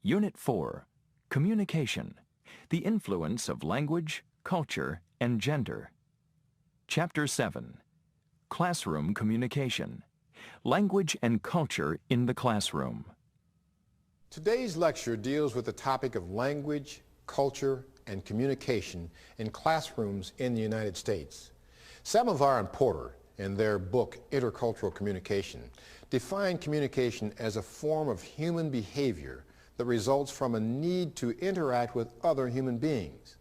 Unit 4, Communication, the Influence of Language, Culture, and Gender. Chapter 7, Classroom Communication, Language and Culture in the Classroom. Today's lecture deals with the topic of language, culture, and communication in classrooms in the United States. Samavara and Porter, in their book Intercultural Communication, define communication as a form of human behavior that results from a need to interact with other human beings.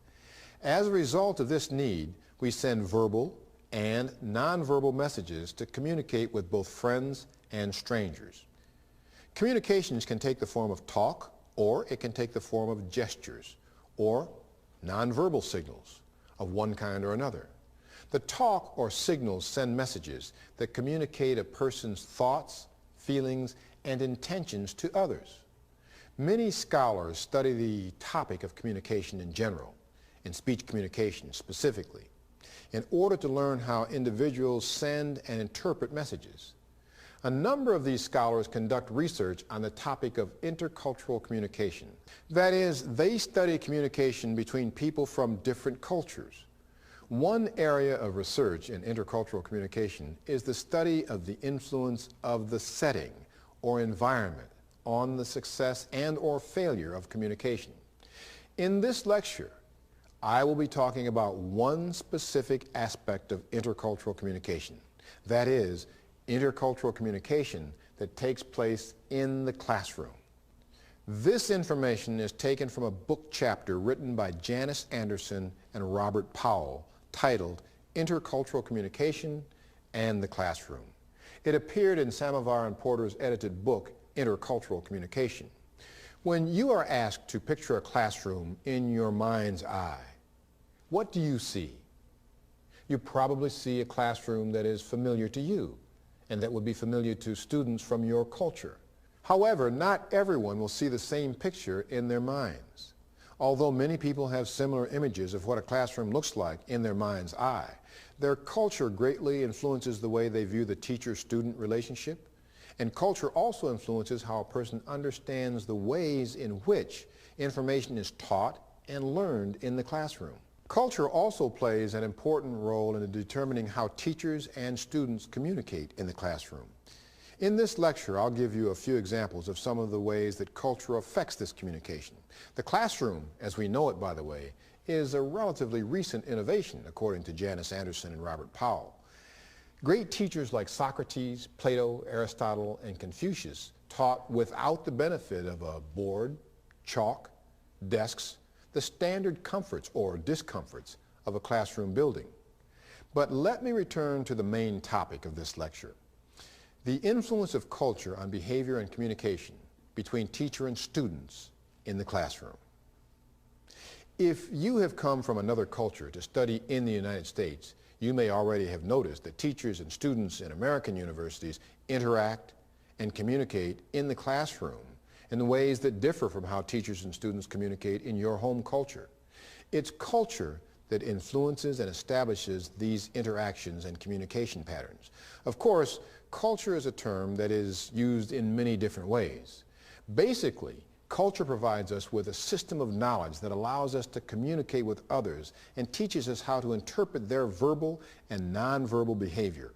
As a result of this need, we send verbal and nonverbal messages to communicate with both friends and strangers. Communications can take the form of talk, or it can take the form of gestures, or nonverbal signals of one kind or another. The talk or signals send messages that communicate a person's thoughts, feelings, and intentions to others. Many scholars study the topic of communication in general, and speech communication specifically, in order to learn how individuals send and interpret messages. A number of these scholars conduct research on the topic of intercultural communication. That is, they study communication between people from different cultures. One area of research in intercultural communication is the study of the influence of the setting or environment on the success and or failure of communication. In this lecture, I will be talking about one specific aspect of intercultural communication. That is, intercultural communication that takes place in the classroom. This information is taken from a book chapter written by Janice Anderson and Robert Powell titled Intercultural Communication and the Classroom. It appeared in Samavara and Porter's edited book, Intercultural Communication. When you are asked to picture a classroom in your mind's eye, what do you see? You probably see a classroom that is familiar to you and that would be familiar to students from your culture. However, not everyone will see the same picture in their minds. Although many people have similar images of what a classroom looks like in their mind's eye, their culture greatly influences the way they view the teacher-student relationship, and culture also influences how a person understands the ways in which information is taught and learned in the classroom. Culture also plays an important role in determining how teachers and students communicate in the classroom. In this lecture, I'll give you a few examples of some of the ways that culture affects this communication. The classroom, as we know it, by the way, is a relatively recent innovation, according to Janice Anderson and Robert Powell. Great teachers like Socrates, Plato, Aristotle, and Confucius taught without the benefit of a board, chalk, desks, the standard comforts or discomforts of a classroom building. But let me return to the main topic of this lecture: the influence of culture on behavior and communication between teacher and students in the classroom. If you have come from another culture to study in the United States, you may already have noticed that teachers and students in American universities interact and communicate in the classroom in ways that differ from how teachers and students communicate in your home culture. It's culture that influences and establishes these interactions and communication patterns. Of course, culture is a term that is used in many different ways. Basically, culture provides us with a system of knowledge that allows us to communicate with others and teaches us how to interpret their verbal and nonverbal behavior.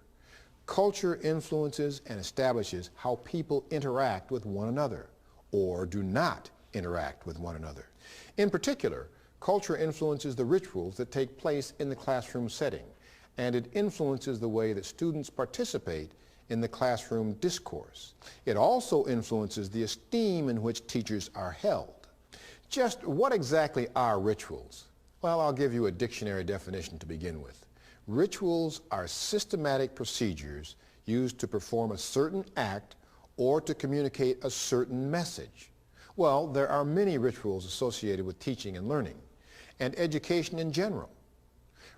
Culture influences and establishes how people interact with one another, or do not interact with one another. In particular, culture influences the rituals that take place in the classroom setting, and it influences the way that students participate in the classroom discourse. It also influences the esteem in which teachers are held. Just what exactly are rituals? Well, I'll give you a dictionary definition to begin with. Rituals are systematic procedures used to perform a certain act or to communicate a certain message. Well, there are many rituals associated with teaching and learning, and education in general.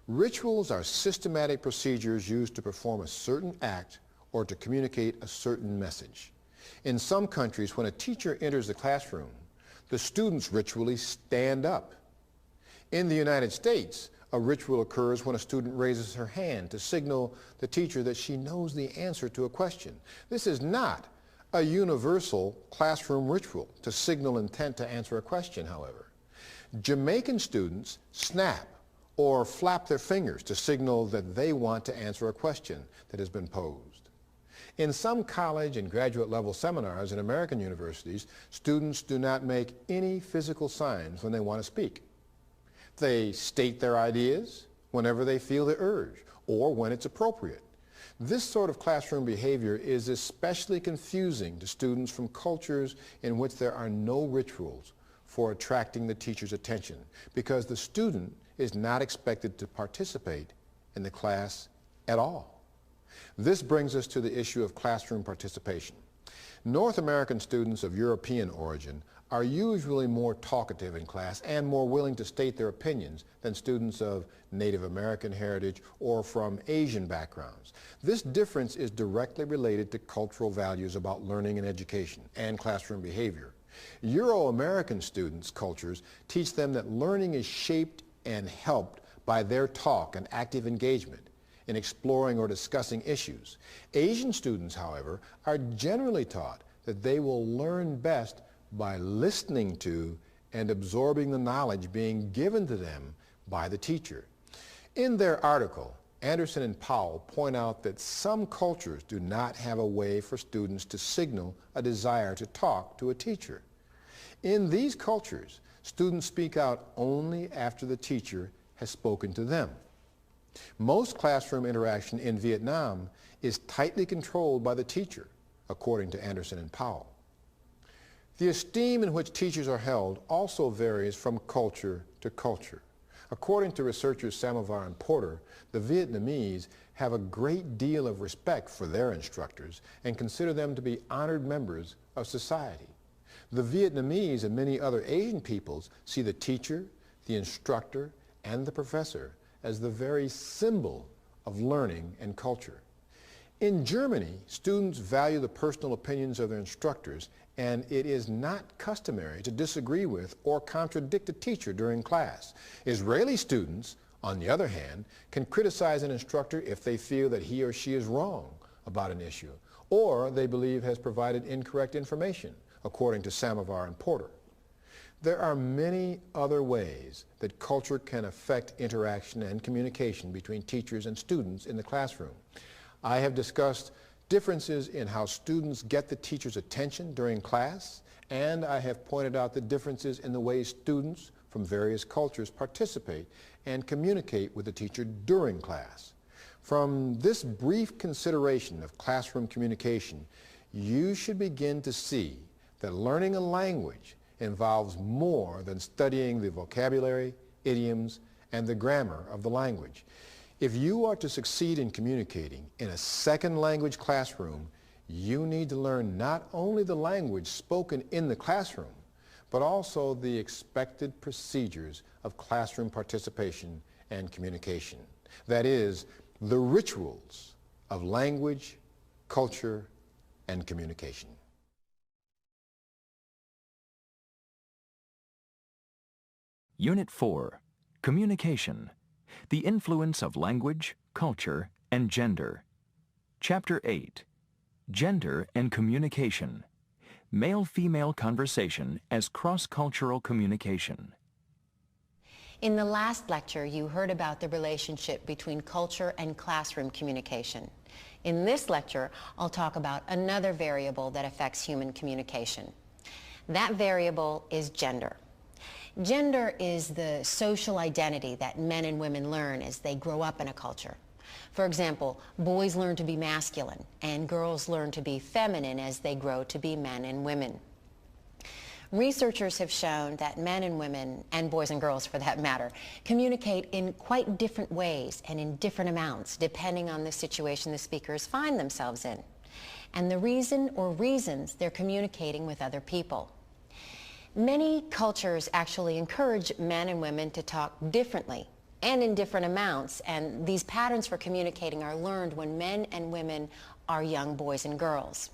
Rituals are systematic procedures used to perform a certain act or to communicate a certain message. In some countries, when a teacher enters the classroom, the students ritually stand up. In the United States, a ritual occurs when a student raises her hand to signal the teacher that she knows the answer to a question. This is not a universal classroom ritual to signal intent to answer a question, however. Jamaican students snap or flap their fingers to signal that they want to answer a question that has been posed. In some college and graduate level seminars in American universities, students do not make any physical signs when they want to speak. They state their ideas whenever they feel the urge or when it's appropriate. This sort of classroom behavior is especially confusing to students from cultures in which there are no rituals for attracting the teacher's attention because the student is not expected to participate in the class at all. This brings us to the issue of classroom participation. North American students of European origin are usually more talkative in class and more willing to state their opinions than students of Native American heritage or from Asian backgrounds. This difference is directly related to cultural values about learning and education and classroom behavior. Euro-American students' cultures teach them that learning is shaped and helped by their talk and active engagement in exploring or discussing issues. Asian students, however, are generally taught that they will learn best by listening to and absorbing the knowledge being given to them by the teacher. In their article, Anderson and Powell point out that some cultures do not have a way for students to signal a desire to talk to a teacher. In these cultures, students speak out only after the teacher has spoken to them. Most classroom interaction in Vietnam is tightly controlled by the teacher, according to Anderson and Powell. The esteem in which teachers are held also varies from culture to culture. According to researchers Samovar and Porter, the Vietnamese have a great deal of respect for their instructors and consider them to be honored members of society. The Vietnamese and many other Asian peoples see the teacher, the instructor, and the professor as the very symbol of learning and culture. In Germany, students value the personal opinions of their instructors, and it is not customary to disagree with or contradict a teacher during class. Israeli students, on the other hand, can criticize an instructor if they feel that he or she is wrong about an issue, or they believe has provided incorrect information, according to Samovar and Porter. There are many other ways that culture can affect interaction and communication between teachers and students in the classroom. I have discussed differences in how students get the teacher's attention during class, and I have pointed out the differences in the ways students from various cultures participate and communicate with the teacher during class. From this brief consideration of classroom communication, you should begin to see that learning a language involves more than studying the vocabulary, idioms, and the grammar of the language. If you are to succeed in communicating in a second language classroom, you need to learn not only the language spoken in the classroom, but also the expected procedures of classroom participation and communication. That is, the rituals of language, culture, and communication. Unit 4, Communication, the Influence of Language, Culture, and Gender. Chapter 8, Gender and Communication, Male-Female Conversation as Cross-Cultural Communication. In the last lecture, you heard about the relationship between culture and classroom communication. In this lecture, I'll talk about another variable that affects human communication. That variable is gender. Gender is the social identity that men and women learn as they grow up in a culture. For example, boys learn to be masculine and girls learn to be feminine as they grow to be men and women. Researchers have shown that men and women, and boys and girls for that matter, communicate in quite different ways and in different amounts depending on the situation the speakers find themselves in, and the reason or reasons they're communicating with other people. Many cultures actually encourage men and women to talk differently and in different amounts, and these patterns for communicating are learned when men and women are young boys and girls.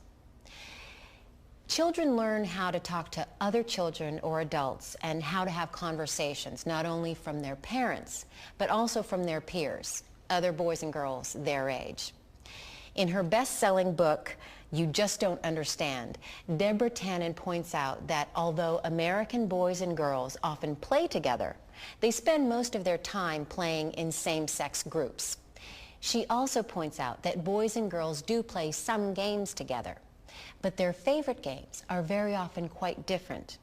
Children learn how to talk to other children or adults and how to have conversations, not only from their parents, but also from their peers, other boys and girls their age. In her best-selling book, You just don't understand. Deborah Tannen points out that although American boys and girls often play together, they spend most of their time playing in same-sex groups. She also points out that boys and girls do play some games together, but their favorite games are very often quite different.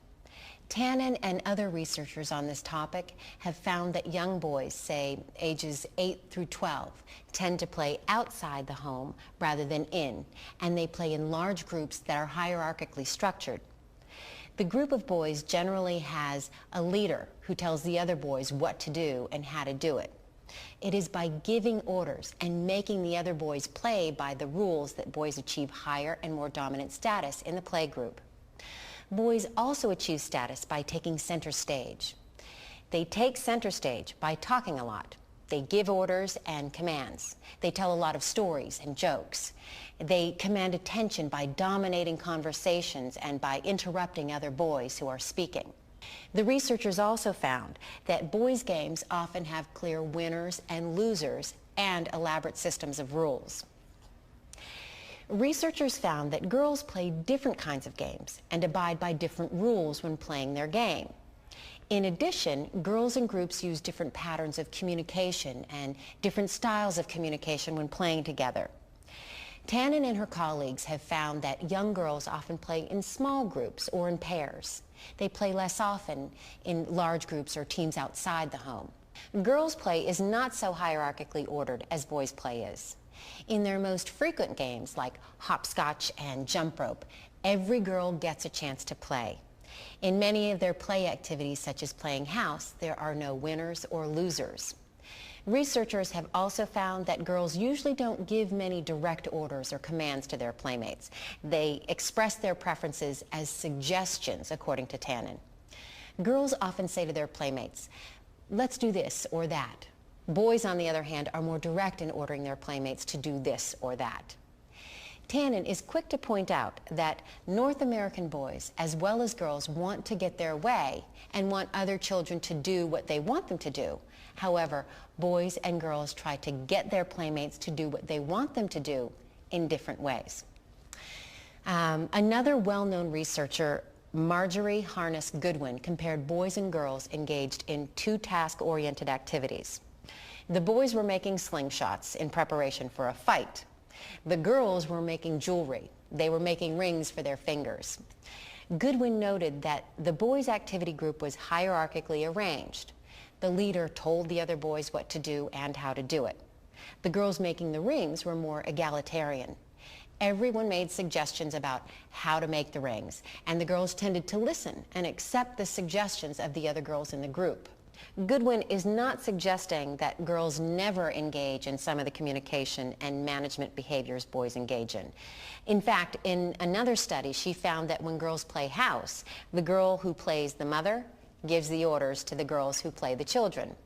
Tannen and other researchers on this topic have found that young boys, say ages 8 through 12, tend to play outside the home rather than in, and they play in large groups that are hierarchically structured. The group of boys generally has a leader who tells the other boys what to do and how to do it. It is by giving orders and making the other boys play by the rules that boys achieve higher and more dominant status in the play group. Boys also achieve status by taking center stage. They take center stage by talking a lot. They give orders and commands. They tell a lot of stories and jokes. They command attention by dominating conversations and by interrupting other boys who are speaking. The researchers also found that boys' games often have clear winners and losers and elaborate systems of rules. Researchers found that girls play different kinds of games and abide by different rules when playing their game. In addition, girls and groups use different patterns of communication and different styles of communication when playing together. Tannen and her colleagues have found that young girls often play in small groups or in pairs. They play less often in large groups or teams outside the home. Girls' play is not so hierarchically ordered as boys' play is. In their most frequent games, like hopscotch and jump rope, every girl gets a chance to play. In many of their play activities, such as playing house, there are no winners or losers. Researchers have also found that girls usually don't give many direct orders or commands to their playmates. They express their preferences as suggestions, according to Tannen. Girls often say to their playmates, "Let's do this or that." Boys, on the other hand, are more direct in ordering their playmates to do this or that. Tannen is quick to point out that North American boys, as well as girls, want to get their way and want other children to do what they want them to do. However, boys and girls try to get their playmates to do what they want them to do in different ways. Another well-known researcher, Marjorie Harness Goodwin, compared boys and girls engaged in two task-oriented activities. The boys were making slingshots in preparation for a fight. The girls were making jewelry. They were making rings for their fingers. Goodwin noted that the boys' activity group was hierarchically arranged. The leader told the other boys what to do and how to do it. The girls making the rings were more egalitarian. Everyone made suggestions about how to make the rings, and the girls tended to listen and accept the suggestions of the other girls in the group. Goodwin is not suggesting that girls never engage in some of the communication and management behaviors boys engage in. In fact, in another study, she found that when girls play house, the girl who plays the mother gives the orders to the girls who play the children.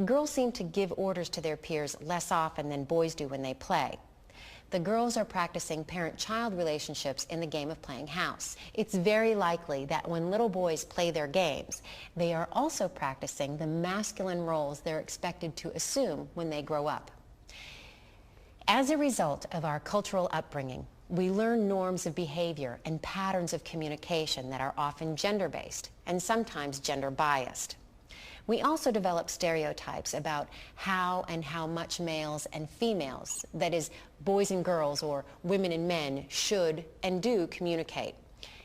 Girls seem to give orders to their peers less often than boys do when they play. The girls are practicing parent-child relationships in the game of playing house. It's very likely that when little boys play their games, they are also practicing the masculine roles they're expected to assume when they grow up. As a result of our cultural upbringing, we learn norms of behavior and patterns of communication that are often gender-based and sometimes gender-biased. We also develop stereotypes about how and how much males and females, that is, boys and girls or women and men, should and do communicate.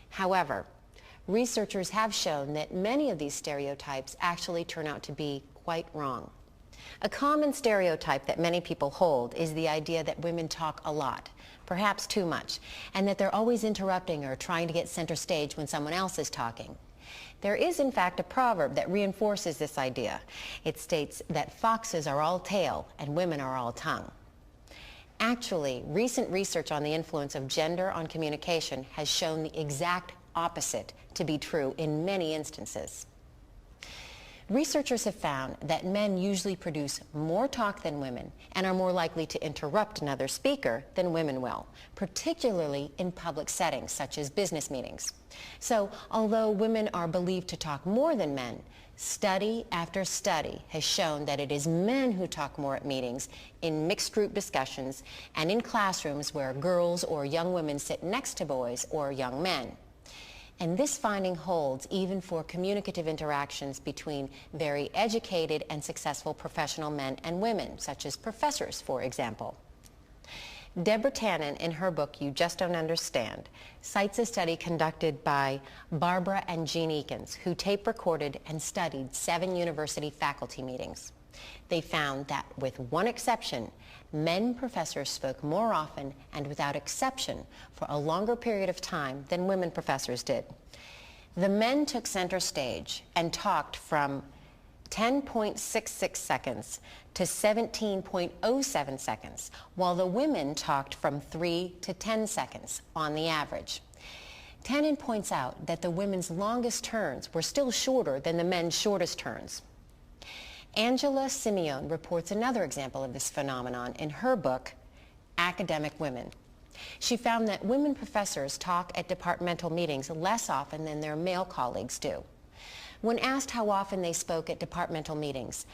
However, researchers have shown that many of these stereotypes actually turn out to be quite wrong. A common stereotype that many people hold is the idea that women talk a lot, perhaps too much, and that they're always interrupting or trying to get center stage when someone else is talking. There is, in fact, a proverb that reinforces this idea. It states that foxes are all tail and women are all tongue. Actually, recent research on the influence of gender on communication has shown the exact opposite to be true in many instances. Researchers have found that men usually produce more talk than women and are more likely to interrupt another speaker than women will, particularly in public settings such as business meetings. So, although women are believed to talk more than men, study after study has shown that it is men who talk more at meetings, in mixed group discussions, and in classrooms where girls or young women sit next to boys or young men. And this finding holds even for communicative interactions between very educated and successful professional men and women, such as professors, for example. Deborah Tannen, in her book, You Just Don't Understand, cites a study conducted by Barbara and Jean Eakins, who tape recorded and studied 7 university faculty meetings. They found that, with one exception, men professors spoke more often and without exception for a longer period of time than women professors did. The men took center stage and talked from 10.66 seconds to 17.07 seconds, while the women talked from 3 to 10 seconds on the average. Tannen points out that the women's longest turns were still shorter than the men's shortest turns. Angela Simeone reports another example of this phenomenon in her book, Academic Women. She found that women professors talk at departmental meetings less often than their male colleagues do. When asked how often they spoke at departmental meetings,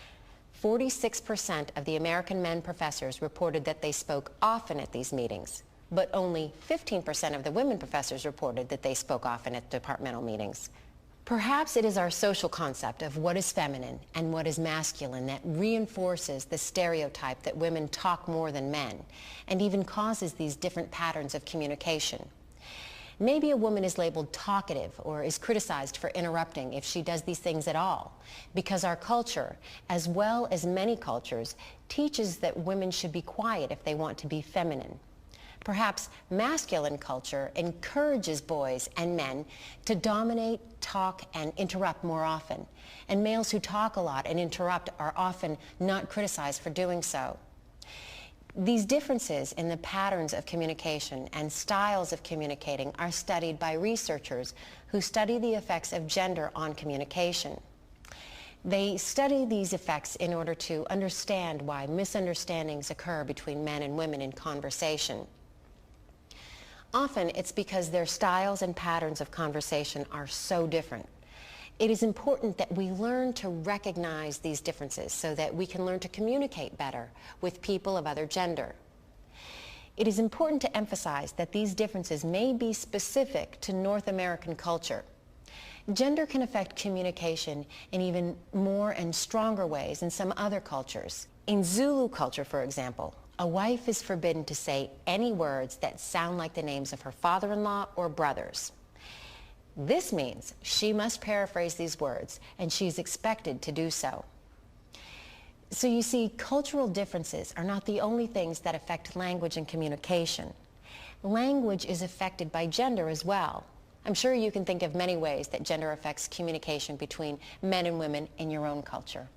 46% of the American men professors reported that they spoke often at these meetings, but only 15% of the women professors reported that they spoke often at departmental meetings. Perhaps it is our social concept of what is feminine and what is masculine that reinforces the stereotype that women talk more than men, and even causes these different patterns of communication. Maybe a woman is labeled talkative or is criticized for interrupting if she does these things at all, because our culture, as well as many cultures, teaches that women should be quiet if they want to be feminine. Perhaps masculine culture encourages boys and men to dominate, talk, and interrupt more often, and males who talk a lot and interrupt are often not criticized for doing so. These differences in the patterns of communication and styles of communicating are studied by researchers who study the effects of gender on communication. They study these effects in order to understand why misunderstandings occur between men and women in conversation. Often it's because their styles and patterns of conversation are so different. It is important that we learn to recognize these differences so that we can learn to communicate better with people of other gender. It is important to emphasize that these differences may be specific to North American culture. Gender can affect communication in even more and stronger ways in some other cultures. In Zulu culture, for example, a wife is forbidden to say any words that sound like the names of her father-in-law or brothers. This means she must paraphrase these words, and she's expected to do so. So you see, cultural differences are not the only things that affect language and communication. Language is affected by gender as well. I'm sure you can think of many ways that gender affects communication between men and women in your own culture.